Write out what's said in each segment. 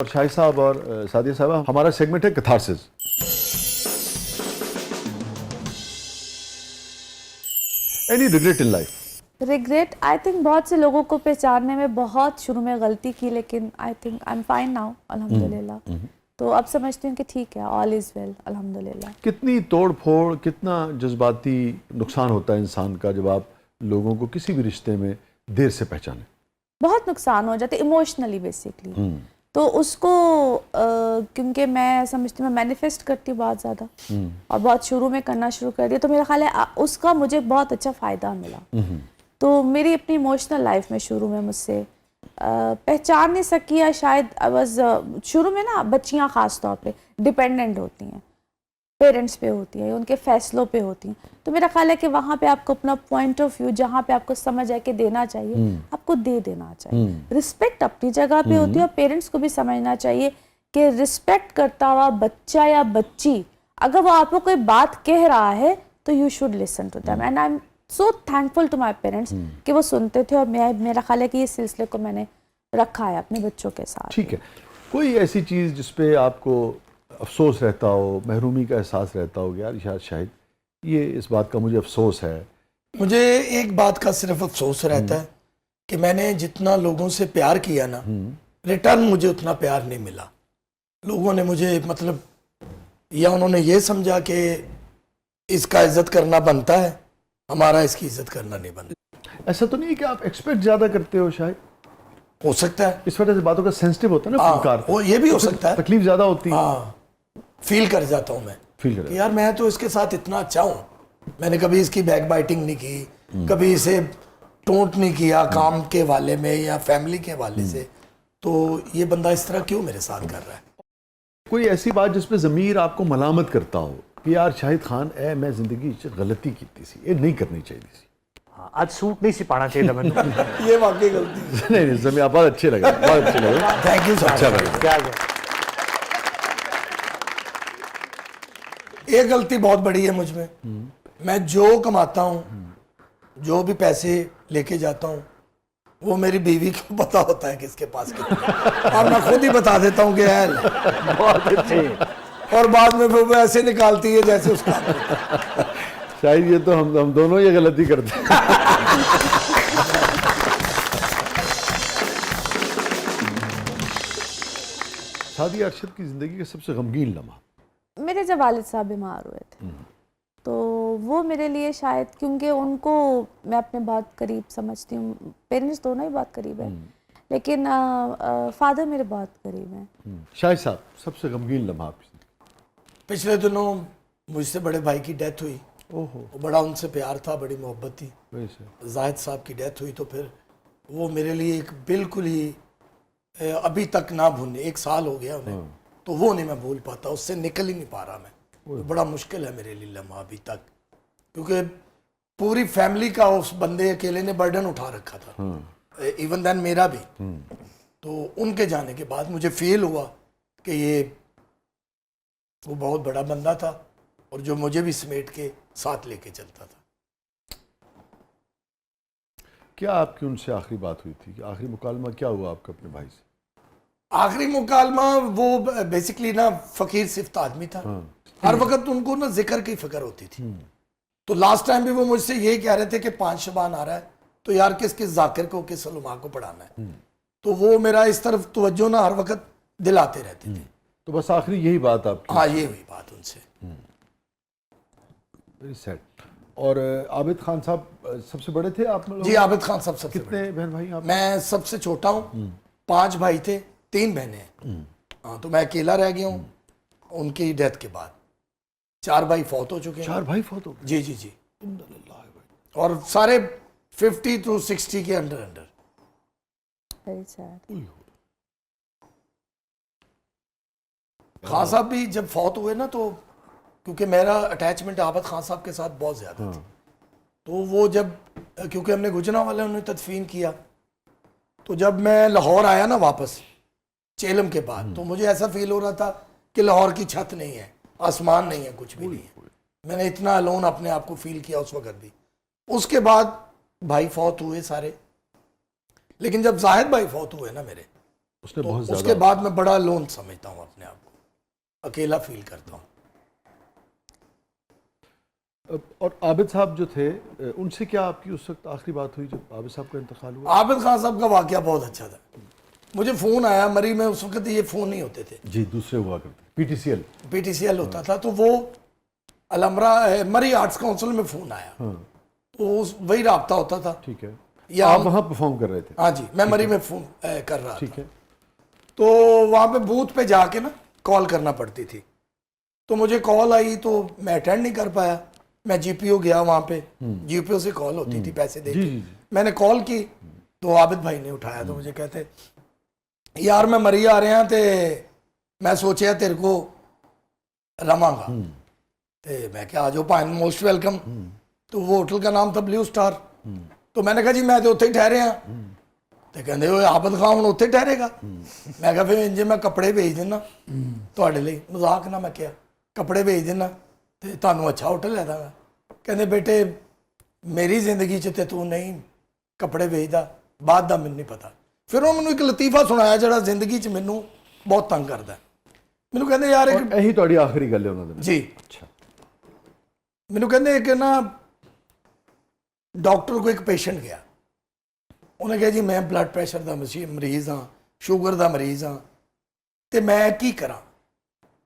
اور شاہد صاحب اور سعدیہ صاحبہ، ہمارا سیگمنٹ ہے catharsis. Any regret in life? Regret I think بہت سے لوگوں کو پہچاننے میں بہت شروع میں غلطی کی، لیکن I think I am fine now الحمدللہ. تو اب سمجھتی ہوں کہ ٹھیک ہے، آل از ویل الحمدللہ. کتنی توڑ پھوڑ، کتنا جذباتی نقصان ہوتا ہے انسان کا جب آپ لوگوں کو کسی بھی رشتے میں دیر سے پہچانیں؟ بہت نقصان ہو جاتے ایموشنلی بیسکلی. تو اس کو کیونکہ میں سمجھتی ہوں میں مینیفیسٹ کرتی ہوں بہت زیادہ، اور بہت شروع میں کرنا شروع کر دیا، تو میرا خیال ہے اس کا مجھے بہت اچھا فائدہ ملا. تو میری اپنی ایموشنل لائف میں شروع میں مجھ سے پہچان نہیں سکی، یا شاید شروع میں نا بچیاں خاص طور پہ ڈپینڈنٹ ہوتی ہیں، پیرنٹس پہ ہوتی ہیں، ان کے فیصلوں پہ ہوتی ہیں. تو میرا خیال ہے کہ وہاں پہ آپ کو اپنا پوائنٹ آف ویو جہاں پہ آپ کو سمجھ آئے کہ دینا چاہیے آپ کو دے دینا چاہیے. رسپیکٹ اپنی جگہ پہ ہوتی ہے، اور پیرنٹس کو بھی سمجھنا چاہیے کہ رسپیکٹ کرتا ہوا بچہ یا بچی اگر وہ آپ کو کوئی بات کہہ رہا ہے تو you should listen to them. And I am so thankful to my parents کہ وہ سنتے تھے، اور میرا خیال ہے کہ یہ سلسلے کو میں نے رکھا ہے اپنے بچوں کے ساتھ. ٹھیک ہے، کوئی ایسی چیز جس پہ آپ کو افسوس رہتا ہو، محرومی کا احساس رہتا ہو کہ یار شاید یہ اس بات کا مجھے افسوس ہے؟ مجھے ایک بات کا صرف افسوس رہتا ہے کہ میں نے جتنا لوگوں سے پیار کیا نا، ریٹرن مجھے اتنا پیار نہیں ملا. لوگوں نے مجھے مطلب یا انہوں نے یہ سمجھا کہ اس کا عزت کرنا بنتا ہے، ہمارا اس کی عزت کرنا نہیں بنتا. ایسا تو نہیں ہے کہ آپ ایکسپیکٹ زیادہ کرتے ہو؟ شاید ہو سکتا ہے، اس وجہ سے باتوں کا سینسٹیو ہوتا ہے نا فنکار، وہ یہ بھی ہو سکتا ہے. تکلیف زیادہ ہوتی ہے. ہاں، فیل کر جاتا ہوں میں کہ یار میں تو اس کے ساتھ اتنا اچھا ہوں، میں نے کبھی اس کی بیک بائٹنگ نہیں کی، کبھی اسے ٹونٹ نہیں کیا کام کے حوالے میں یا فیملی کے حوالے سے، تو یہ بندہ اس طرح کیوں میرے ساتھ کر رہا ہے. کوئی ایسی بات جس پہ ضمیر آپ کو ملامت کرتا ہو کہ یار شاہد خان میں زندگی غلطی کی تھی، یہ نہیں کرنی چاہیے تھی؟ آج سوٹ نہیں سپانا چاہیے تھا میں. یہ واقعی غلطی. نہیں ضمیر آپ بہت اچھے لگے، بہت اچھے لگے. Thank you sir. اچھا لگا. کیا ایک غلطی بہت بڑی ہے مجھ میں جو کماتا ہوں، جو بھی پیسے لے کے جاتا ہوں، وہ میری بیوی کو پتا ہوتا ہے کہ اس کے پاس کتنا، اور میں خود ہی بتا دیتا ہوں کہ بہت اچھی. اور بعد میں وہ ایسے نکالتی ہے جیسے اس کا. شاید یہ تو ہم دونوں یہ غلطی کرتے ہیں. سعدیہ، ارشد کی زندگی کا سب سے غمگین لمحہ؟ میرے جب والد صاحب بیمار ہوئے تھے تو وہ میرے لیے شاید، کیونکہ ان کو میں اپنے بہت قریب سمجھتی ہوں، پیرنٹس دونوں ہی بہت قریب ہیں، لیکن فادر میرے بہت قریب ہیں. شاہد صاحب، سب سے غمگین لمحہ آپ کی؟ پچھلے دنوں مجھ سے بڑے بھائی کی ڈیتھ ہوئی. بڑا ان سے پیار تھا، بڑی محبت تھی. زاہد صاحب کی ڈیتھ ہوئی تو پھر وہ میرے لیے ایک بالکل ہی ابھی تک نہ بھولنے، 1 سال ہو گیا انہیں، تو وہ نہیں میں بھول پاتا، اس سے نکل ہی نہیں پا رہا میں. بڑا مشکل ہے میرے لیے لمحہ ابھی تک، کیونکہ پوری فیملی کا اس بندے اکیلے نے برڈن اٹھا رکھا تھا، ایون دین میرا بھی. تو ان کے جانے کے بعد مجھے فیل ہوا کہ یہ وہ بہت بڑا بندہ تھا، اور جو مجھے بھی سمیٹ کے ساتھ لے کے چلتا تھا. کیا آپ کی ان سے آخری بات ہوئی تھی؟ کہ آخری مکالمہ کیا ہوا آپ کا اپنے بھائی سے؟ آخری مکالمہ وہ بیسکلی نا فقیر صفت آدمی تھا، ہر وقت ان کو نا ذکر کی فکر ہوتی تھی. تو لاسٹ ٹائم بھی وہ مجھ سے یہی کہہ رہے تھے کہ 5 شبان آ رہا ہے تو یار کس کس ذاکر کو، کس علماء کو پڑھانا ہے. تو وہ میرا اس طرف توجہ نا ہر وقت دلاتے رہتے تھے. تو بس آخری یہی بات آپ کی؟ ہاں، یہ ہوئی بات ان سے. Very sad. اور عابد خان صاحب سب سے بڑے تھے آپ لوگ؟ جی، عابد خان سب سے کتنے بہن بھائی آپ؟ میں سب سے چھوٹا ہوں. 5 بھائی تھے، 3 بہنیں ہیں. ہاں، تو میں اکیلا رہ گیا ہوں ان کی ڈیتھ کے بعد. 4 بھائی فوت ہو چکے ہیں. 4 بھائی فوت ہو گئے؟ جی جی جی. اور سارے 50 to 60 کے انڈر. Very sad. خان صاحب بھی جب فوت ہوئے نا، تو کیونکہ میرا اٹیچمنٹ عابد خان صاحب کے ساتھ بہت زیادہ تھی، تو وہ جب کیونکہ ہم نے گجرا والے انہوں نے تدفین کیا، تو جب میں لاہور آیا نا واپس چیلم کے بعد، تو مجھے ایسا فیل ہو رہا تھا کہ لاہور کی چھت نہیں ہے، آسمان نہیں ہے، کچھ بھی نہیں ہے. میں نے اتنا الون اپنے آپ کو فیل کیا اس وقت بھی. اس کے بعد بھائی فوت ہوئے سارے، لیکن جب زاہد بھائی فوت ہوئے نا میرے، اس نے تو بہت اس کے زیادہ بعد میں بڑا لون سمجھتا ہوں اپنے آپ کو, اکیلا فیل کرتا ہوں. اور عابد صاحب جو تھے ان سے کیا آپ کی اس وقت آخری بات ہوئی جب عابد صاحب کا انتقال ہوا؟ عابد خان صاحب کا واقعہ بہت اچھا تھا. مجھے فون آیا مری میں, اس وقت یہ فون نہیں ہوتے تھے, جی دوسرے ہوا کرتے PTCL. PTCL ہوتا تھا, تو وہ الامرا مری آرٹس کونسل میں فون آیا, تو وہی رابطہ ہوتا تھا. ٹھیک ہے, یا آپ وہاں پرفارم کر رہے تھے؟ ہاں جی, میں مری میں فون کر رہا تھا. ٹھیک ہے. تو وہاں پہ بوتھ پہ جا کے نا کال کرنا پڑتی تھی, تو مجھے کال آئی تو میں اٹینڈ نہیں کر پایا. میں GPO گیا وہاں پہ, GPO سے کال ہوتی تھی پیسے دے کے. میں نے کال کی تو عابد بھائی نے اٹھایا, تو مجھے کہتے یار میں مری آ رہے ہیں تے میں سوچیا تیرے کو رواں گا, تے میں کیا آ جاؤ پائن, موسٹ ویلکم. تو وہ ہوٹل کا نام تھا بلیو سٹار. تو میں نے کہا جی میں تو اتنے ہی ٹھہرے ہیں. تو کہتے ہوئے عابد خان ہوں اتنے ٹھہرے گا. میں کہا پھر انجے میں کپڑے بھیج دینا تھوڑے لیے, مذاق نہ میں کیا کپڑے بھیج دینا تے تانوں اچھا ہوٹل لے داں گا. کہتے بیٹے میری زندگی چ تے تو نہیں کپڑے بھیجدا, بعد دا مینوں نہیں پتا. پھر انہوں نے ایک لطیفہ سنایا جڑا زندگی چ مینوں بہت تنگ کردا ہے. مینوں کہندے یار ایک یہی تہاڈی آخری گل ہے انہوں نے؟ جی اچھا. مینوں کہندے ایک نا ڈاکٹر کو ایک پیشنٹ گیا, انہیں کہا جی میں بلڈ پریشر دا مریض ہاں, شوگر دا مریض ہاں, تے میں کی کراں.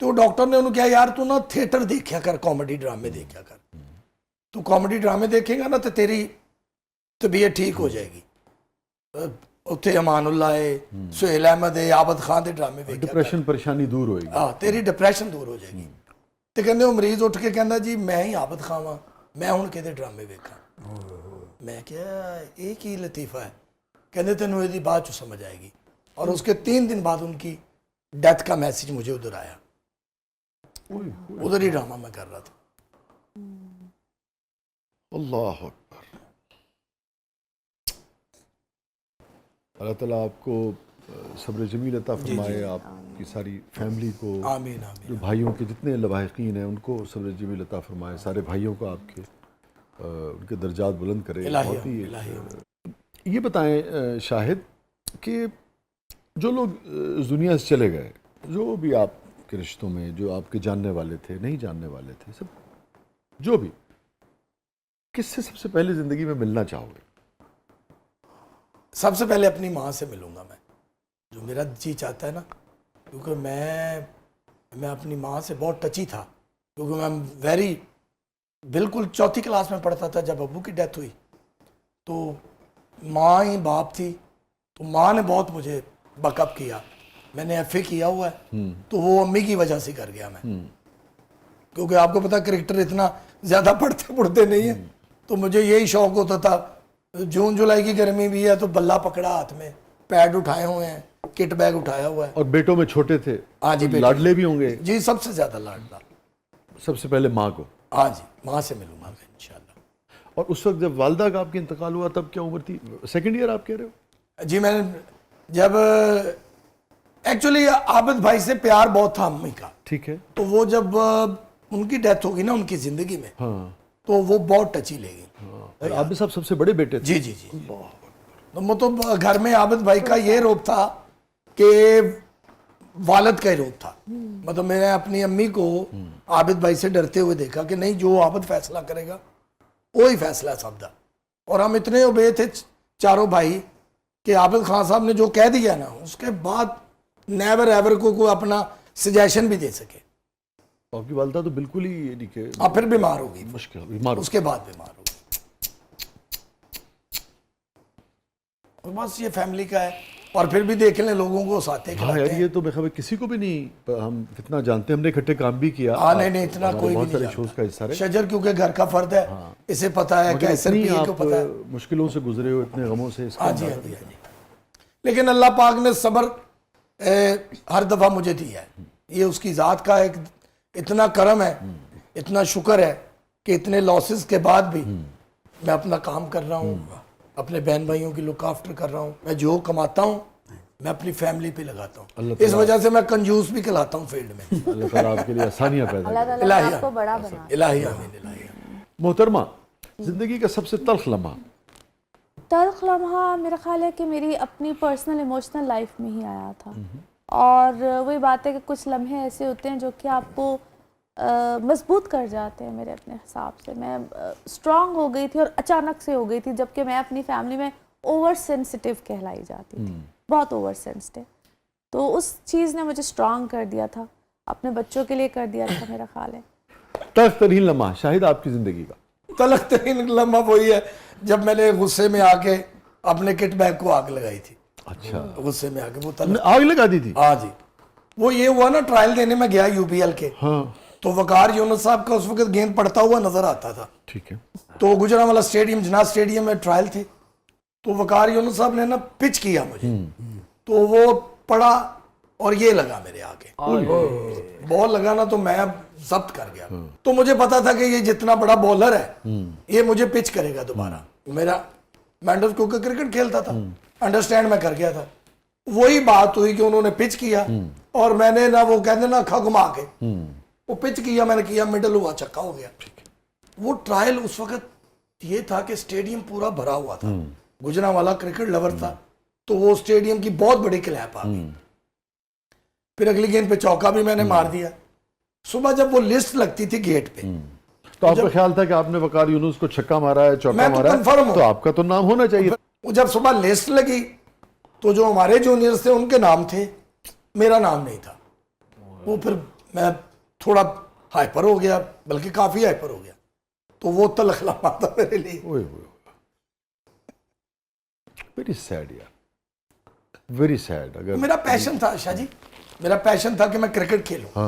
تو ڈاکٹر نے انہوں کہا یار تو نا تھیٹر دیکھیا کر, کامیڈی ڈرامے دیکھیا کر. تو کامیڈی ڈرامے دیکھے گا نا تو تیری طبیعت ٹھیک ہو جائے گی. اتنے امان اللہ ہے, سہیل احمد ہے, عابد خان دے ڈرامے دیکھیا کر, ڈپریشن پریشانی دور ہوئے گی. ہاں تیری ڈپریشن دور ہو جائے گی. تو کہندے وہ مریض اٹھ کے کہندا جی میں ہی عابد خان ہاں, میں ہن کدے ڈرامے ویکھاں. میں کیا یہ کی لطیفہ ہے. کہندے تینوں یہ بعد چ سمجھ آئے گی. اور اس کے 3 دن بعد ان کی ڈیتھ کا میسج مجھے ادھر آیا, ادھر ہی ڈرامہ میں کر رہا تھا. اللہ اکبر. اللہ تعالیٰ آپ کو صبر جمیل عطا فرمائے, آپ کی ساری فیملی کو, آمین جو آمین. بھائیوں کے جتنے لواحقین ہیں ان کو صبر جمیل عطا فرمائے, سارے بھائیوں کو آپ کے ان کے درجات بلند کرے. بہت ہی یہ بتائیں شاہد کہ جو لوگ اس دنیا سے چلے گئے, جو بھی آپ کے رشتوں میں, جو آپ کے جاننے والے تھے, نہیں جاننے والے تھے, سب جو بھی, کس سے سب سے پہلے زندگی میں ملنا چاہو گے؟ سب سے پہلے اپنی ماں سے ملوں گا میں, جو میرا جی چاہتا ہے نا, کیونکہ میں اپنی ماں سے بہت ٹچی تھا. کیونکہ میں بالکل 4تھی کلاس میں پڑھتا تھا جب ابو کی ڈیتھ ہوئی, تو ماں ہی باپ تھی. تو ماں نے بہت مجھے بیک اپ کیا. میں نے FA کیا ہوا ہے, تو وہ امی کی وجہ سے کر گیا میں, کیونکہ آپ کو پتا کرکٹر اتنا زیادہ پڑھتے نہیں ہیں. تو مجھے یہی شوق ہوتا تھا, جون جولائی کی گرمی بھی ہے تو بلہ پکڑا ہاتھ میں, پیڈ اٹھائے ہوئے ہیں, کٹ بیگ اٹھایا ہوا ہے. اور بیٹوں میں چھوٹے تھے؟ ہاں جی, لاڈلے بھی ہوں گے؟ جی سب سے زیادہ لاڈلا. سب سے پہلے ماں کو؟ ہاں جی, ماں سے ملوں گا میں انشاءاللہ. اور اس وقت جب والدہ کا آپ کا انتقال ہوا تب کیا عمر تھی؟ 2nd ایئر آپ کہہ رہے ہو؟ جی میں نے جب ایکچولی عابد بھائی سے پیار بہت تھا امی کا. ٹھیک ہے. تو وہ جب ان کی ڈیتھ ہوگی نا ان کی زندگی میں, ہاں, تو وہ بہت ٹچی لے گی. اور عابد صاحب سب سے بڑے بیٹے تھے؟ جی جی جی. تو گھر میں عابد بھائی کا یہ روپ تھا کہ والد کا ہی روپ تھا. مطلب میں نے اپنی امی کو عابد بھائی سے ڈرتے ہوئے دیکھا کہ نہیں, جو عابد فیصلہ کرے گا وہی فیصلہ ہے سب دا. اور ہم اتنے اوبے تھے چاروں بھائی کہ عابد خان صاحب نے جو کہہ دیا نا, اس کے بعد نیور ایور کوئی اپنا سجیشن بھی دے سکے. آپ کی والدہ تو بالکل ہی یعنی کہ پھر بیمار ہو گئی, مشکل بیمار, اس کے بعد بیمار ہو گئی. اور بس یہ فیملی کا ہے. اور پھر بھی دیکھ لیں لوگوں کو ساتھ ہاں یار, یہ تو میں خبر کسی کو بھی نہیں, ہم کتنا جانتے ہیں, ہم نے اکٹھے کام بھی کیا. ہاں نہیں اتنا کوئی بھی بہت سارے نہیں شوز کا حصہ رہے. شجر کیونکہ گھر کا فرد ہے, اسے پتا ہے کہ SRPA کو پتا ہے. مشکلوں سے گزرے ہو, اتنے غموں سے. ہاں جی, لیکن اللہ پاک نے صبر ہر دفعہ مجھے دیا ہے. یہ اس کی ذات کا ایک اتنا کرم ہے, اتنا شکر ہے کہ اتنے لاسز کے بعد بھی میں اپنا کام کر رہا ہوں, اپنے بہن بھائیوں کی لک آفٹر کر رہا ہوں. میں جو کماتا ہوں میں اپنی فیملی پہ لگاتا ہوں. اس وجہ سے میں کنجوس بھی کہلاتا ہوں فیلڈ میں. اللہ تعالیٰ آپ کے لیے آسانیاں پیدا کرے. اللہ تعالیٰ آپ کو بڑا بنا. الہی آمین, الہی آمین. محترمہ, زندگی کا سب سے تلخ لمحہ؟ تلخ لمحہ میرا خیال ہے کہ میری اپنی پرسنل ایموشنل لائف میں ہی آیا تھا. اور وہی بات ہے کہ کچھ لمحے ایسے ہوتے ہیں جو کہ آپ کو مضبوط کر جاتے ہیں. میرے اپنے حساب سے میں اسٹرانگ ہو گئی تھی اور اچانک سے ہو گئی تھی, جبکہ میں اپنی فیملی میں اوور سینسٹیو کہلائی جاتی تھی, بہت اوور سینسٹیو. تو اس چیز نے مجھے اسٹرانگ کر دیا تھا, اپنے بچوں کے لیے کر دیا تھا میرا خیال ہے. تلخ ترین لمحہ شاہد آپ کی زندگی کا؟ تلخ ترین لمحہ وہی ہے جب میں نے غصے میں آ کے اپنے کٹ بیگ کو آگ لگائی تھی. اچھا, غصے میں آ کے وہ آگ لگا دی تھی؟ ہاں جی. وہ یہ ہوا نا, ٹرائل دینے میں گیا یو پی ایل کے, ہاں تو وقار یونس صاحب کا اس وقت گیند پڑتا ہوا نظر آتا تھا. ٹھیک ہے. تو گجرانوالہ اسٹیڈیم, جناح اسٹیڈیم میں ٹرائل تھے, تو وقار یونس صاحب نے نا پچ کیا مجھے, تو وہ پڑا اور یہ لگا میرے آگے, بال لگا نا, تو میں ضبط کر گیا. تو مجھے پتا تھا کہ یہ جتنا بڑا بولر ہے یہ مجھے پچ کرے گا دوبارہ. میرا مینڈل کو کرکٹ کھیلتا تھا, انڈرسٹینڈ میں کر گیا تھا. وہی بات ہوئی کہ انہوں نے پچ کیا اور میں نے نا, وہ کہتے نا اکھا گھما کے, وہ پچ کیا, میں نے کیا, مڈل ہوا, چھکا ہو گیا. وہ ٹرائل اس وقت یہ تھا کہ اسٹیڈیم پورا بھرا ہوا تھا, گجرانوالہ کرکٹ لور تھا, تو وہ اسٹیڈیم کی بہت بڑی کلیپ آ گئی. پھر اگلی گیند پہ چوکا بھی میں نے مار دیا. صبح جب وہ لسٹ لگتی تھی گیٹ پہ, تو آپ کا خیال تھا کہ آپ نے وقار یونس کو چھکا مارا ہے, چوکا مارا ہے, تو آپ کا تو نام ہونا چاہیے. جب صبح لسٹ لگی تو جو ہمارے جونیئرز تھے ان کے نام تھے, میرا نام نہیں تھا. وہ پھر میں تھوڑا ہائپر ہو گیا, بلکہ کافی ہائپر ہو گیا. تو وہ تلخ لمحہ تھا میرے لیے. ویری سیڈ یار, ویری سیڈ. اگر میرا پیشن تھا شاہ جی, میرا پیشن تھا کہ میں کرکٹ کھیلوں.